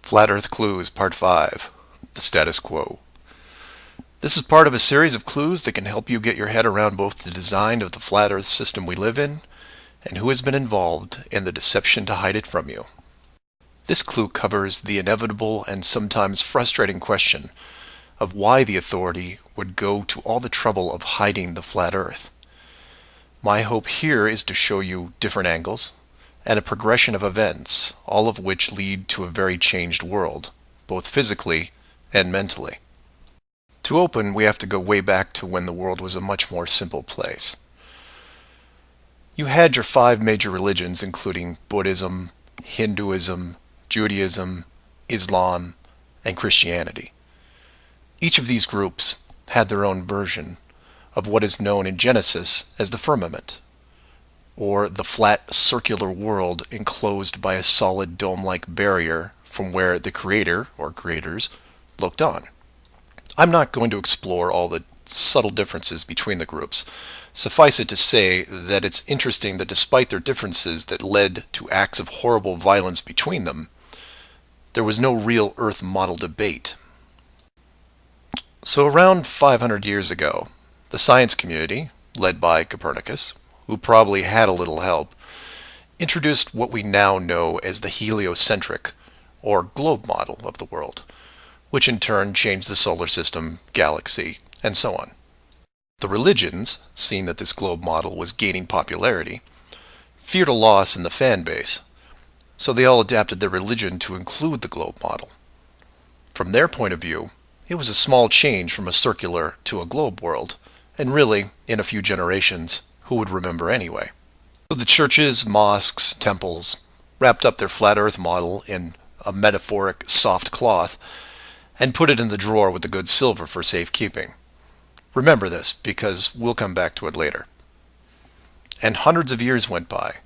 Flat Earth Clues, Part 5, The Status Quo. This is part of a series of clues that can help you get your head around both the design of the flat Earth system we live in and who has been involved in the deception to hide it from you. This clue covers the inevitable and sometimes frustrating question of why the authority would go to all the trouble of hiding the flat Earth. My hope here is to show you different angles and a progression of events, all of which lead to a very changed world, both physically and mentally. To open, we have to go way back to when the world was a much more simple place. You had your 5 major religions, including Buddhism, Hinduism, Judaism, Islam, and Christianity. Each of these groups had their own version of what is known in Genesis as the firmament, or the flat circular world enclosed by a solid dome-like barrier from where the creator, or creators, looked on. I'm not going to explore all the subtle differences between the groups. Suffice it to say that it's interesting that despite their differences that led to acts of horrible violence between them, there was no real Earth model debate. So around 500 years ago, the science community, led by Copernicus, who probably had a little help, introduced what we now know as the heliocentric, or globe model of the world, which in turn changed the solar system, galaxy, and so on. The religions, seeing that this globe model was gaining popularity, feared a loss in the fan base, so they all adapted their religion to include the globe model. From their point of view, it was a small change from a circular to a globe world, and really, in a few generations, who would remember anyway? So the churches, mosques, temples wrapped up their flat earth model in a metaphoric soft cloth and put it in the drawer with the good silver for safekeeping. Remember this, because we'll come back to it later. And hundreds of years went by,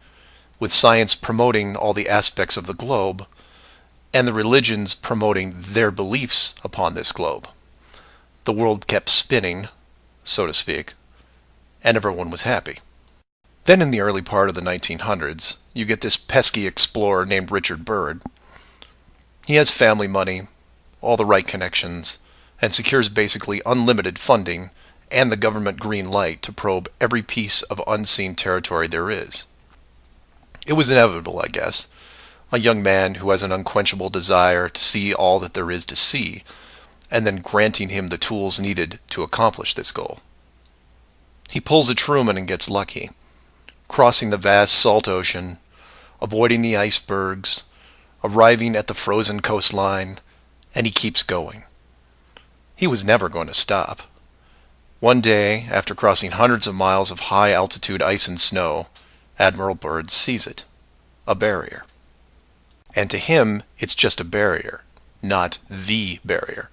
with science promoting all the aspects of the globe, and the religions promoting their beliefs upon this globe. The world kept spinning, so to speak, and everyone was happy. Then in the early part of the 1900s, you get this pesky explorer named Richard Byrd. He has family money, all the right connections, and secures basically unlimited funding and the government green light to probe every piece of unseen territory there is. It was inevitable, I guess. A young man who has an unquenchable desire to see all that there is to see, and then granting him the tools needed to accomplish this goal. He pulls a Truman and gets lucky, crossing the vast salt ocean, avoiding the icebergs, arriving at the frozen coastline, and he keeps going. He was never going to stop. One day, after crossing hundreds of miles of high-altitude ice and snow, Admiral Byrd sees it, a barrier. And to him, it's just a barrier, not the barrier.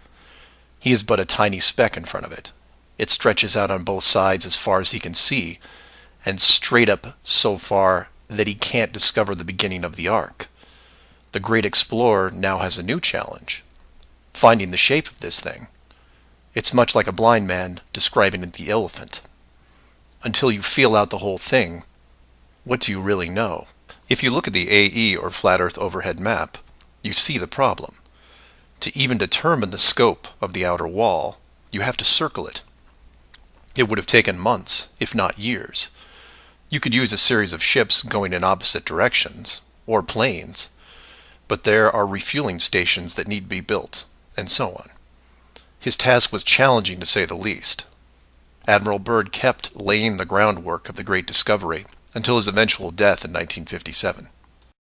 He is but a tiny speck in front of it. It stretches out on both sides as far as he can see, and straight up so far that he can't discover the beginning of the arc. The great explorer now has a new challenge, finding the shape of this thing. It's much like a blind man describing the elephant. Until you feel out the whole thing, what do you really know? If you look at the AE, or Flat Earth Overhead Map, you see the problem. To even determine the scope of the outer wall, you have to circle it. It would have taken months, if not years. You could use a series of ships going in opposite directions, or planes, but there are refueling stations that need to be built, and so on. His task was challenging to say the least. Admiral Byrd kept laying the groundwork of the great discovery until his eventual death in 1957.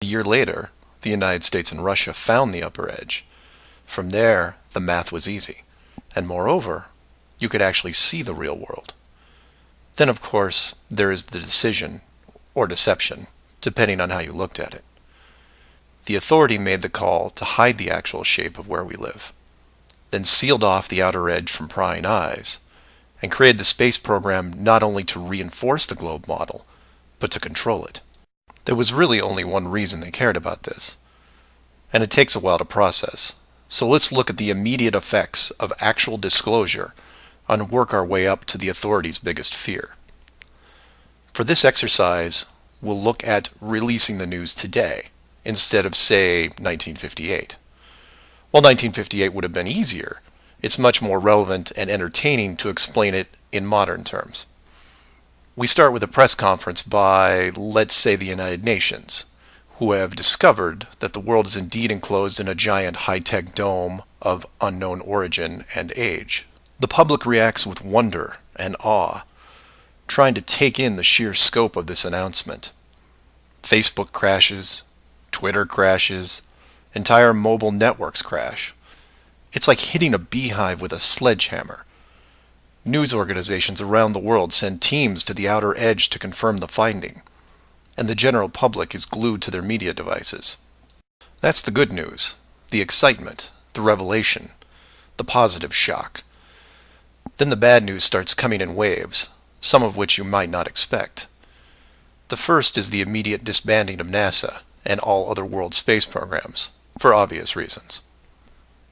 A year later, the United States and Russia found the upper edge. From there, the math was easy, and moreover, you could actually see the real world. Then, of course, there is the decision, or deception, depending on how you looked at it. The authority made the call to hide the actual shape of where we live, then sealed off the outer edge from prying eyes, and created the space program not only to reinforce the globe model, but to control it. There was really only one reason they cared about this, and it takes a while to process. So let's look at the immediate effects of actual disclosure and work our way up to the authority's biggest fear. For this exercise, we'll look at releasing the news today, instead of, say, 1958. While 1958 would have been easier, it's much more relevant and entertaining to explain it in modern terms. We start with a press conference by, let's say, the United Nations, who have discovered that the world is indeed enclosed in a giant high-tech dome of unknown origin and age. The public reacts with wonder and awe, trying to take in the sheer scope of this announcement. Facebook crashes, Twitter crashes, entire mobile networks crash. It's like hitting a beehive with a sledgehammer. News organizations around the world send teams to the outer edge to confirm the finding, and the general public is glued to their media devices. That's the good news, the excitement, the revelation, the positive shock. Then the bad news starts coming in waves, some of which you might not expect. The first is the immediate disbanding of NASA and all other world space programs, for obvious reasons.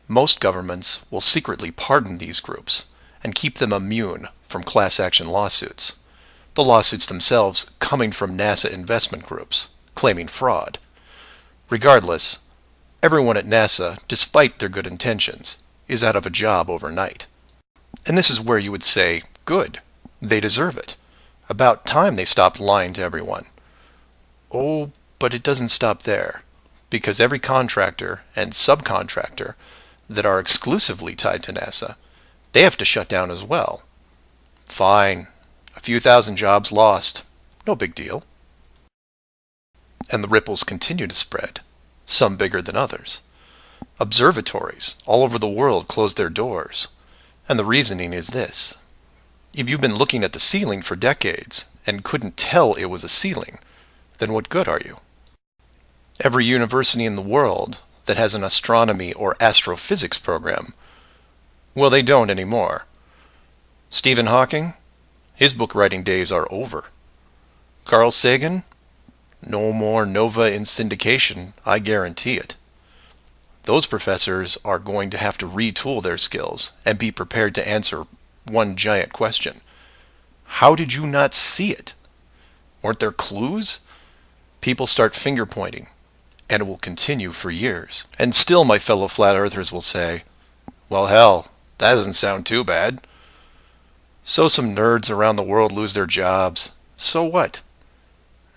Most governments will secretly pardon these groups and keep them immune from class action lawsuits, the lawsuits themselves coming from NASA investment groups, claiming fraud. Regardless, everyone at NASA, despite their good intentions, is out of a job overnight. And this is where you would say, good, they deserve it. About time they stopped lying to everyone. Oh, but it doesn't stop there, because every contractor and subcontractor that are exclusively tied to NASA, they have to shut down as well. Fine, a few thousand jobs lost, no big deal. And the ripples continue to spread, some bigger than others. Observatories all over the world close their doors, and the reasoning is this. If you've been looking at the ceiling for decades and couldn't tell it was a ceiling, then what good are you? Every university in the world that has an astronomy or astrophysics program, well, they don't anymore. Stephen Hawking, his book writing days are over. Carl Sagan, no more nova in syndication, I guarantee it. Those professors are going to have to retool their skills and be prepared to answer one giant question. How did you not see it? Weren't there clues? People start finger pointing, and it will continue for years. And still my fellow flat earthers will say, well, hell, that doesn't sound too bad. So some nerds around the world lose their jobs. So what?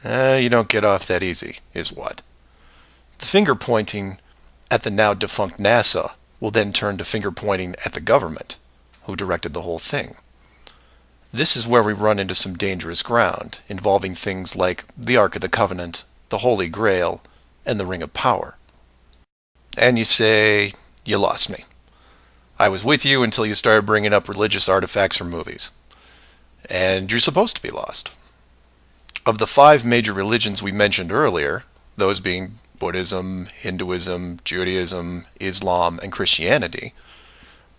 You don't get off that easy, is what. The finger pointing at the now defunct NASA will then turn to finger pointing at the government, who directed the whole thing. This is where we run into some dangerous ground, involving things like the Ark of the Covenant, the Holy Grail, and the Ring of Power. And you say, you lost me. I was with you until you started bringing up religious artifacts or movies. And you're supposed to be lost. Of the 5 major religions we mentioned earlier, those being Buddhism, Hinduism, Judaism, Islam, and Christianity,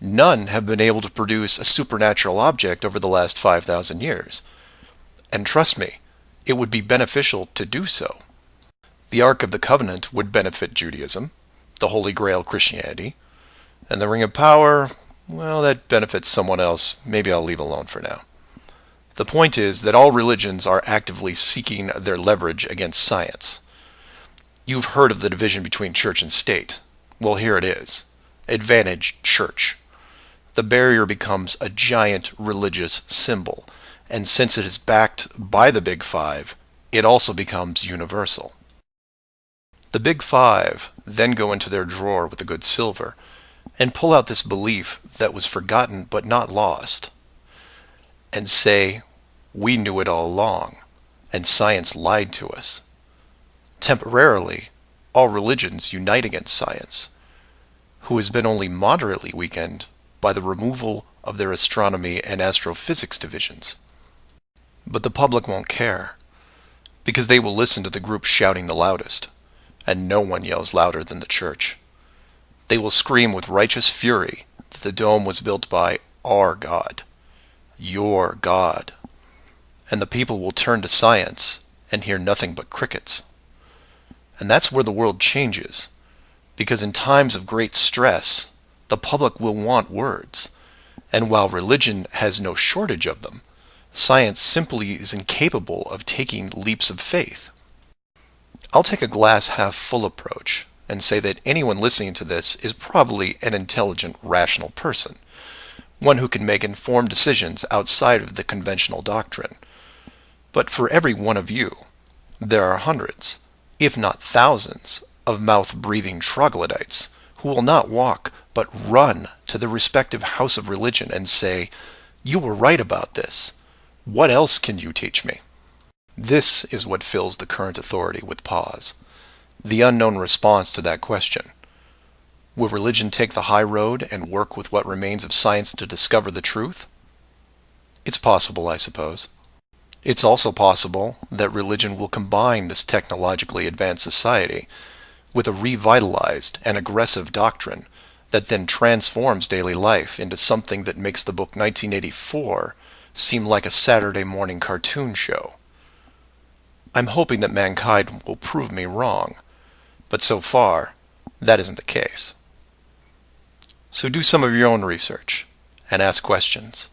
none have been able to produce a supernatural object over the last 5,000 years. And trust me, it would be beneficial to do so. The Ark of the Covenant would benefit Judaism, the Holy Grail Christianity, and the Ring of Power, well, that benefits someone else. Maybe I'll leave alone for now. The point is that all religions are actively seeking their leverage against science. You've heard of the division between church and state. Well, here it is. Advantage church. The barrier becomes a giant religious symbol, and since it is backed by the Big Five, it also becomes universal. The Big Five then go into their drawer with the good silver and pull out this belief that was forgotten but not lost, and say, we knew it all along, and science lied to us. Temporarily, all religions unite against science, who has been only moderately weakened by the removal of their astronomy and astrophysics divisions. But the public won't care, because they will listen to the group shouting the loudest, and no one yells louder than the church. They will scream with righteous fury that the dome was built by our God, your God, and the people will turn to science and hear nothing but crickets. And that's where the world changes, because in times of great stress, the public will want words, and while religion has no shortage of them, science simply is incapable of taking leaps of faith. I'll take a glass half full approach and say that anyone listening to this is probably an intelligent, rational person, one who can make informed decisions outside of the conventional doctrine. But for every one of you, there are hundreds, if not thousands, of mouth-breathing troglodytes who will not walk but run to the respective house of religion and say, "You were right about this. What else can you teach me?" This is what fills the current authority with pause. The unknown response to that question. Will religion take the high road and work with what remains of science to discover the truth? It's possible, I suppose. It's also possible that religion will combine this technologically advanced society with a revitalized and aggressive doctrine that then transforms daily life into something that makes the book 1984 seem like a Saturday morning cartoon show. I'm hoping that mankind will prove me wrong, but so far, that isn't the case. So do some of your own research and ask questions.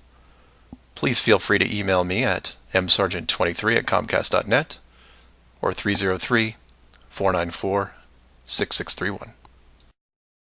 Please feel free to email me at msargent23@comcast.net or 303-494-6631.